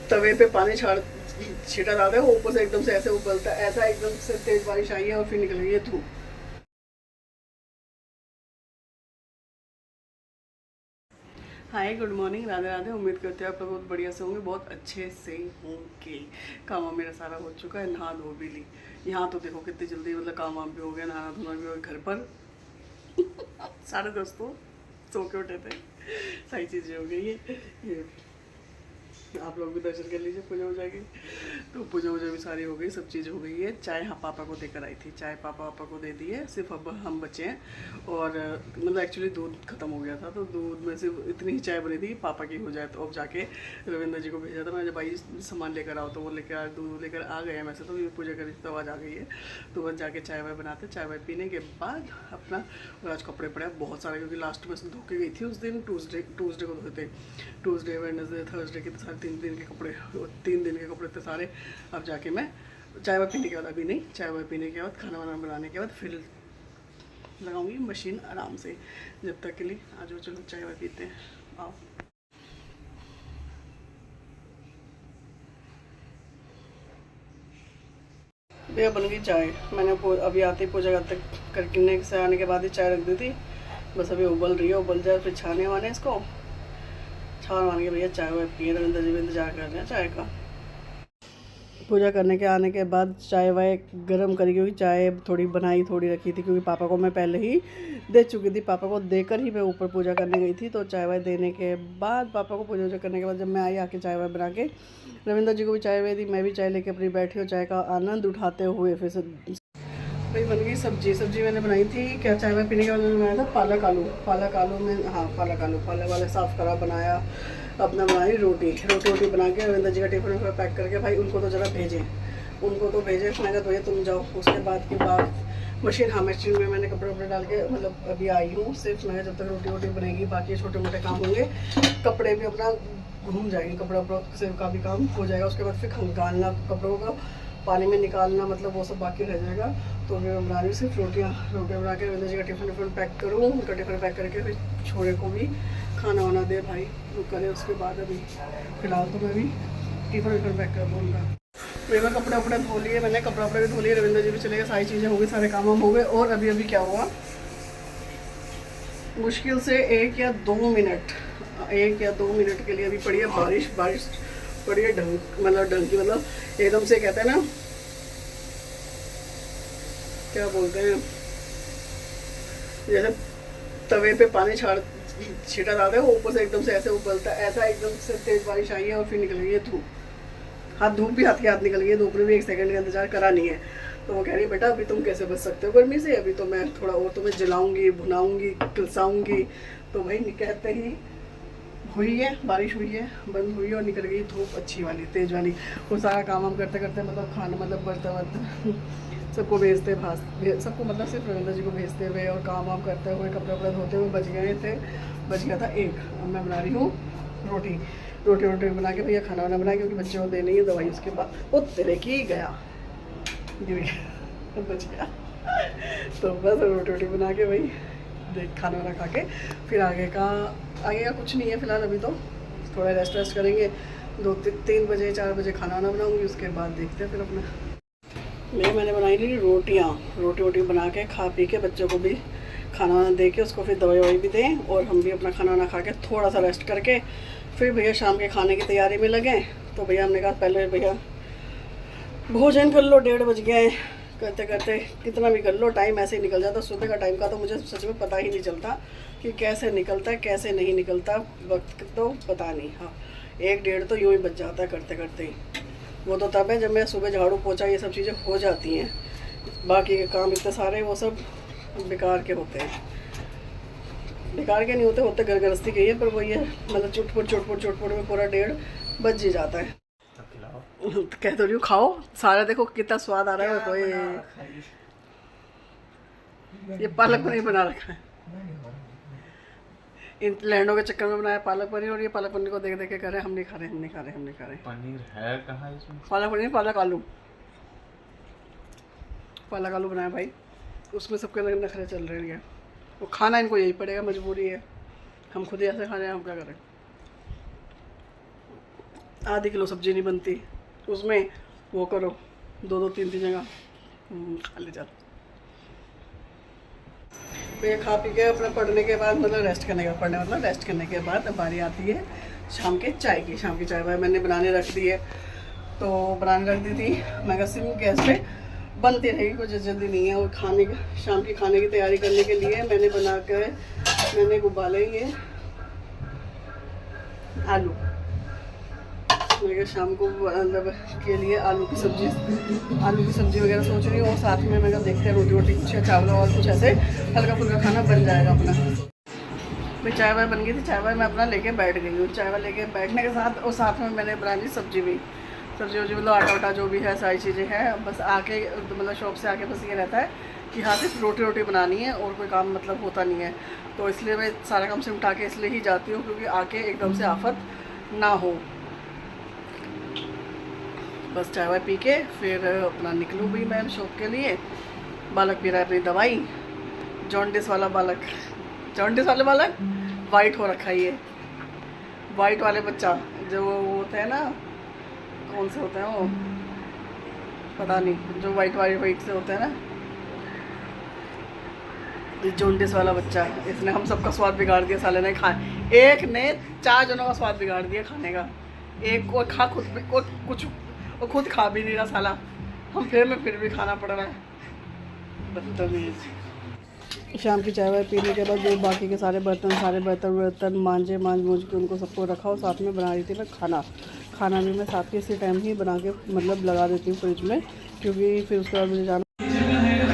तवे पे पानी छीटा डालते हैं, ऊपर से एकदम से ऐसे उबलता है, ऐसा एकदम से तेज बारिश आई है और फिर निकल गई है धूप। हाय, गुड मॉर्निंग, राधे राधे। उम्मीद करते हैं आप लोग बहुत बढ़िया से होंगे, बहुत अच्छे से होंगे। काम मेरा सारा हो चुका है, नहा धो भी ली। यहाँ तो देखो कितनी जल्दी मतलब काम वाम भी हो गया, नहाना धोना भी हो गया घर पर। 10:30 तो सो के उठे थे, सारी चीज़ें हो गई है। ये आप लोग भी दर्शन कर लीजिए, पूजा हो जाएगी। तो पूजा वूजा भी सारी हो गई, सब चीज़ हो गई है। चाय हाँ पापा को देकर आई थी, चाय पापा को दे दी है, सिर्फ अब हम बचे हैं। और मतलब एक्चुअली दूध ख़त्म हो गया था, तो दूध में सिर्फ इतनी ही चाय बनी थी पापा की हो जाए। तो अब जाके रविंद्र जी को भेजा था मैं, जब भाई सामान लेकर आओ, तो वो लेकर दूध लेकर आ गए हैं। वैसे तो ये पूजा करी तो आवाज़ आ गई है, तो बस जाके चाय वाय बनाते, चाय वाय पीने के बाद अपना। और आज कपड़े पड़े बहुत सारे, क्योंकि लास्ट में धो के गई थी उस दिन, ट्यूसडे को धोते थे। ट्यूसडे वेडनेसडे थर्सडे के तो सारे 3 दिन के कपड़े, 3 दिन के कपड़े थे सारे। अब जाके मैं चाय वाय पीने के बाद, अभी नहीं, चाय वाय पीने के बाद, खाना वाना बनाने के बाद फिर लगाऊंगी मशीन आराम से। जब तक के लिए आज वो चलो चाय वाय पीते हैं, आओ। भैया बन गई चाय। मैंने अभी आते ही पूजा करने से आने के बाद ही चाय रख दी थी। बस अभी उबल रही है, उबल जाए फिर छाने वाने इसको, छान मान के भैया चाय वाय पिए। रविंद्र जी भी इंतजार कर रहे हैं चाय का। पूजा करने के आने के बाद चाय वाय गर्म करी, क्योंकि चाय थोड़ी बनाई थोड़ी रखी थी, क्योंकि पापा को मैं पहले ही दे चुकी थी। पापा को देकर ही मैं ऊपर पूजा करने गई थी। तो चाय वाय देने के बाद, पापा को पूजा वूजा करने के बाद जब मैं आई आके चाय वाय बना के रविंद्र जी को भी चाय वाय दी, मैं भी चाय लेके अपनी बैठी हूँ, चाय का आनंद उठाते हुए। फिर से भाई बन गई सब्जी मैंने बनाई थी। क्या चाय वाय पीने के बाद मैंने बनाया था पालक आलू में, हाँ पालक वाले साफ़ करा, बनाया। अपना बनाई रोटी बना के रविंद्र जी का टिफिन में पैक करके, भाई उनको तो ज़रा भेजें, मैं कहा भैया तुम जाओ। उसके बाद की बात मशीन में मैंने कपड़े डाल के मतलब अभी आई हूँ। सिर्फ मैं जब तक रोटी बनेगी, बाकी छोटे मोटे काम होंगे, कपड़े भी अपना घूम जाएंगे, कपड़ा से का भी काम हो जाएगा। उसके बाद फिर खंगालना कपड़ों का, पानी में निकालना, मतलब वो सब बाकी रह जाएगा। तो मैं बना रही हूँ सिर्फ रोटियाँ बना के रविंद्र जी का टिफिन पैक करूँ। उनका टिफिन पैक करके फिर छोरे को भी खाना वाना दे भाई, वो करे। उसके बाद अभी फिलहाल तो मैं भी टिफिन पैक कर दूँ उनका। फिर मैं कपड़े वपड़े धो लिए, मैंने कपड़े वपड़े भी धो लिए, रविंद्र जी भी चले गए, सारी चीज़ें हो गई, सारे काम वाम हो गए। और अभी क्या हुआ, मुश्किल से 1 या 2 मिनट के लिए अभी पड़ी है बारिश पड़ी है ढंग की, मतलब एकदम से कहते हैं ना, क्या बोलते हैं, जैसे तवे पे पानी छीटा डालते हैं, ऊपर से एकदम से ऐसे उबलता है, ऐसा एकदम से तेज बारिश आई है और फिर निकल गई है धूप। धूप भी हाथ के हाथ निकल गई है, धूप ने भी 1 सेकंड का इंतजार करा नहीं है। तो वो कह रही है बेटा अभी तुम कैसे बच सकते हो गर्मी से, अभी तो मैं थोड़ा और तुम्हें जलाऊंगी, भुनाऊंगी, किलसाऊंगी। तो भाई कहते ही हुई है, बारिश हुई है, बंद हुई है और निकल गई धूप अच्छी वाली, तेज वाली। वो सारा काम हम करते मतलब खाना, मतलब बर्तन सबको भेजते सबको, मतलब सिर्फ रविंद्र जी को भेजते हुए और काम वाम करते हुए, कपड़े वपड़े धोते हुए बच गया था 1। अब मैं बना रही हूँ रोटी बना के भैया खाना वाना बनाया, क्योंकि बच्चों को देनी है दवाई। उसके बाद वो तेरे की गया, गिर गया, बच गया। तो बस रोटी बना के भाई खाना वाना खा के फिर आगे का कुछ नहीं है फिलहाल। अभी तो थोड़ा रेस्ट करेंगे, 2-3 बजे 4 बजे खाना वाना बनाऊंगी। उसके बाद देखते हैं फिर अपना। मैंने बनाई ली रोटी बना के खा पी के बच्चों को भी खाना वाना दे के, उसको फिर दवाई भी दें, और हम भी अपना खाना वाना खा के थोड़ा सा रेस्ट करके फिर भैया शाम के खाने की तैयारी में लगे। तो भैया हमने कहा पहले भैया भोजन कर लो, 1:30 बज गए। करते करते कितना भी कर लो, टाइम ऐसे ही निकल जाता। सुबह का टाइम का तो मुझे सच में पता ही नहीं चलता कि कैसे निकलता है कैसे नहीं निकलता, वक्त तो पता नहीं। हाँ 1-1:30 तो यूँ ही बच जाता है करते करते ही। वो तो तब है जब मैं सुबह झाड़ू पोछा ये सब चीज़ें हो जाती हैं, बाकी के काम इतने सारे वो सब बेकार के होते हैं। बेकार के नहीं होते घर गृहस्थी के ही है, पर वो ये मतलब चुटपुट में पूरा 1:30 बज ही जाता है। तो कह तो रही हूँ खाओ सारा, देखो कितना स्वाद आ रहा है। कोई ये पालक पनीर बना रखा है, इन लहंडों के चक्कर में बनाया पालक पनीर। और ये पालक पनीर को देख के कर रहे हैं हम नहीं खा रहे। पनीर है कहाँ इसमें? पालक पनीर, पालक आलू बनाया भाई। उसमें सबके अलग नखरे चल रहे हैं, वो खाना इनको यही पड़ेगा, मजबूरी है। हम खुद ही ऐसे खा रहे हैं, हम क्या करें। आधी किलो सब्जी नहीं बनती, उसमें वो करो 2-2 3-3 जगह खा ले जाओ। तो ये खा पी के अपना पढ़ने के बाद मतलब रेस्ट करने का, पढ़ने मतलब रेस्ट करने के बाद अब बारी आती है शाम के चाय की। शाम की चाय भाई मैंने बनाने रख दी है, तो बनाने रख दी थी मैं सिम गैस पे बनती रहेगी, कुछ जल्दी नहीं है। और खाने शाम की खाने की तैयारी करने के लिए मैंने बना कर मैंने उबाले ये आलू, मैं शाम को मतलब के लिए आलू की सब्जी वगैरह सोच रही हूँ। और साथ में मैं देखते हैं रोटी वोटी कुछ चावल और कुछ ऐसे हल्का फुल्का खाना बन जाएगा अपना। भाई चाय वाय बन गई थी, चाय वाय मैं अपना लेके बैठ गई हूँ। चाय वाय लेके बैठने के साथ और साथ में मैंने बना ली सब्जी वब्जी मतलब आटा वाटा जो भी है सारी चीज़ें हैं। बस आके मतलब शॉप से आके बस ये रहता है कि हाँ सिर्फ रोटी बनानी है और कोई काम मतलब होता नहीं है। तो इसलिए मैं सारा काम सिमटा के इसलिए ही जाती हूँ क्योंकि आके एकदम से आफत ना हो। बस चाय वाय पी के फिर अपना निकलूँ भी मैं शॉप के लिए। बालक पी रहा है अपनी दवाई, जॉन्डिस वाला बालक वाइट हो रखा है ये वाइट वाले बच्चा जो वो होते हैं ना, कौन से होते हैं वो पता नहीं, जो वाइट से होते हैं ना, जॉन्डिस वाला बच्चा। इसने हम सबका स्वाद बिगाड़ दिया साले ने। एक ने 4 जनों का स्वाद बिगाड़ दिया खाने का। एक को खा खुद भी कुछ और खुद खा भी नहीं रहा साला, हम फिर भी खाना पड़ रहा है, बदतमीज। शाम की चाय वाय पीने के बाद जो बाकी के सारे बर्तन मांझ के उनको सबको रखा। और साथ में बना रही थी मैं खाना भी मैं साथ के इसी टाइम ही बना के मतलब लगा देती हूँ फ्रिज में, क्योंकि फिर उसके बाद मुझे जाना।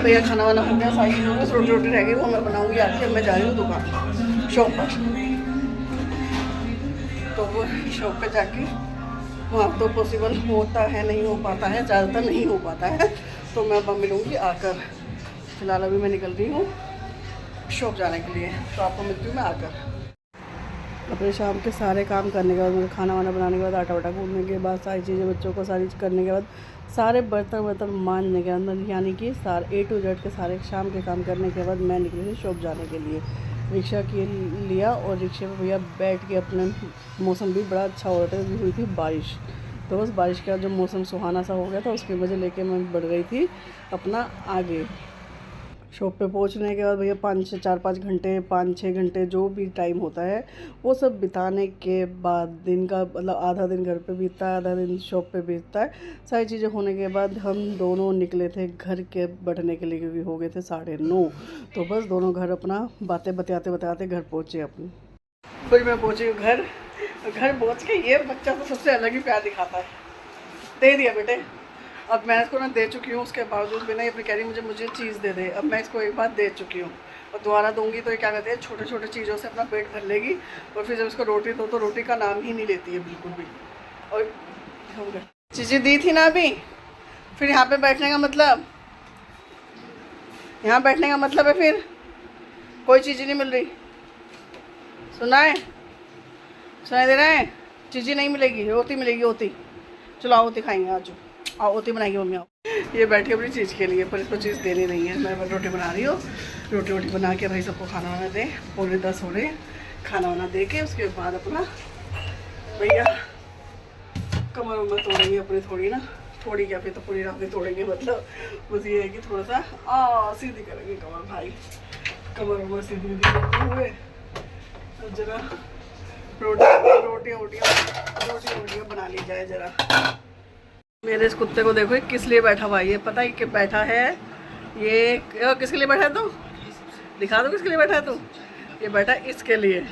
भैया खाना वाना हो गया, सारी चीज़ों रोटी रह गई वो मैं बनाऊँगी आके। मैं जा रही हूँ दुकान शॉप पर, तो वो शॉप पर जाके वहाँ तो पॉसिबल होता है, नहीं हो पाता है, ज़्यादातर नहीं हो पाता है। तो मैं अब मिलूँगी आकर। फिलहाल अभी मैं निकल रही हूँ शॉप जाने के लिए, तो आपको मिलती हूँ मैं आकर। अपने शाम के सारे काम करने के बाद मतलब खाना वाना बनाने के बाद आटा वाटा गूंदने के बाद सारी चीज़ें बच्चों को सारी करने के बाद सारे बर्तन मांजने के अंदर यानी कि सारे A to Z के सारे शाम के काम करने के बाद मैं निकली थी शॉप जाने के लिए। रिक्शा के लिया और रिक्शे पर भैया बैठ के अपने मौसम भी बड़ा अच्छा हो रहा था, हुई थी बारिश। तो बस बारिश का जो मौसम सुहाना सा हो गया था उसकी वजह लेके मैं बढ़ गई थी अपना आगे। शॉप पे पहुंचने के बाद भैया 4-5 घंटे 5-6 घंटे जो भी टाइम होता है वो सब बिताने के बाद दिन का मतलब आधा दिन घर पे बीतता है, आधा दिन शॉप पे बीतता है। सारी चीज़ें होने के बाद हम दोनों निकले थे घर के बढ़ने के लिए, क्योंकि हो गए थे 9:30। तो बस दोनों घर अपना बातें बताते घर पहुँचे अपनी। फिर मैं पहुँची हूँ घर पहुँच के ये बच्चा तो सबसे अलग ही प्यार दिखाता है। दे दिया बेटे, अब मैं इसको ना दे चुकी हूँ, उसके बावजूद भी ना ये अपनी कह रही मुझे चीज़ दे दे। अब मैं इसको एक बार दे चुकी हूँ और दोबारा दूंगी तो ये क्या कहते हैं छोटे चीज़ों से अपना पेट भर लेगी। और फिर जब इसको रोटी दो तो रोटी का नाम ही नहीं लेती है बिल्कुल भी। और चीज़ें दी थी ना अभी, फिर यहाँ पे बैठने का मतलब है फिर कोई चीज़ नहीं मिल रही। सुनाई दे रहा है, चीज़ें नहीं मिलेगी, रोटी मिलेगी। होती चलो आओ, होती खाएंगे आज, आओ होती बनाएंगे मम्मी आओ। ये बैठी अपनी चीज़ के लिए, पर इसको चीज़ देनी नहीं है। मैं रोटी बना रही हूँ, रोटी बना के भाई सबको खाना वाना दे। 9:45 हो रहे, खाना वाना दे के उसके बाद अपना भैया कमर उमर तोड़ेंगे अपनी, थोड़ी क्या फिर तो पूरी रात तोड़ेंगे। मतलब बस ये है कि थोड़ा सा सीधी करेंगे कमर भाई, कमर उमर सीधी करते हुए जरा रोटियाँ बना ली जाए जरा। मेरे इस कुत्ते को देखो किस लिए बैठा हुआ है, ये पता है कि बैठा है ये किसके लिए बैठा है? तू दिखा दो किसके लिए बैठा है तू। ये बैठा है इसके लिए।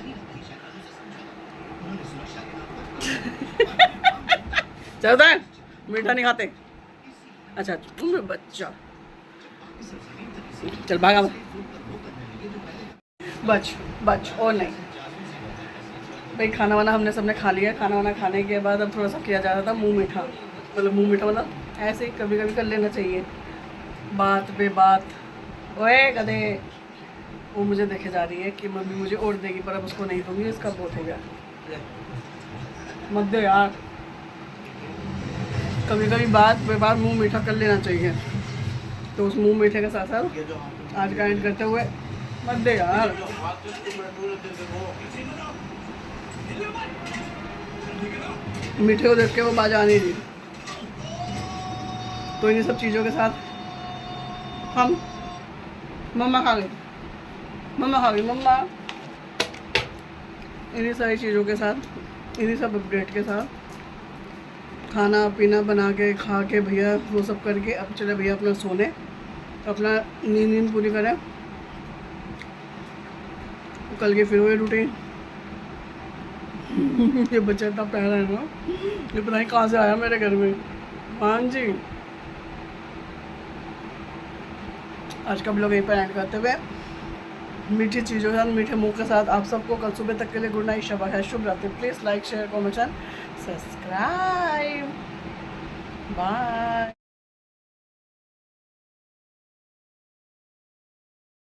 चलता है मीठा नहीं खाते। अच्छा तुम बच्चा, चल भागा बच और नहीं भाई। खाना वाना हमने सबने खा लिया। खाना वाना खाने के बाद अब थोड़ा सा किया जा रहा था मुंह मीठा मतलब ऐसे ही कभी कर लेना चाहिए बात बे बात। ओए गधे, वो मुझे देखे जा रही है कि मम्मी मुझे और देगी, पर अब उसको नहीं दूंगी, इसका बहुत हो गया। मत दे यार, कभी बात बे बात मुँह मीठा कर लेना चाहिए। तो उस मुँह मीठे के साथ साथ आज का एंड करते हुए मत दे यार। मीठे को देख के वो बाज आ नहीं रही। तो इन्हीं सब चीज़ों के साथ हम मम्मा खा गई, मम्मा इन्हीं सारी चीज़ों के साथ, इन्हीं सब अपडेट के साथ खाना पीना बना के खा के भैया वो सब करके अब चले भैया अपना सोने, अपना नींद पूरी करें। कल की फिर वही रूटीन। ये बच्चा इतना प्यारा है ना, ये पता नहीं कहाँ से आया मेरे घर में। हाँ जी, आज का ब्लॉग यहीं पर एंड करते हुए मीठी चीज़ों के साथ, मीठे मुंह के साथ आप सबको कल सुबह तक के लिए गुड नाइट, शबा है, शुभ रात्रि। Please like share comment and subscribe. Bye.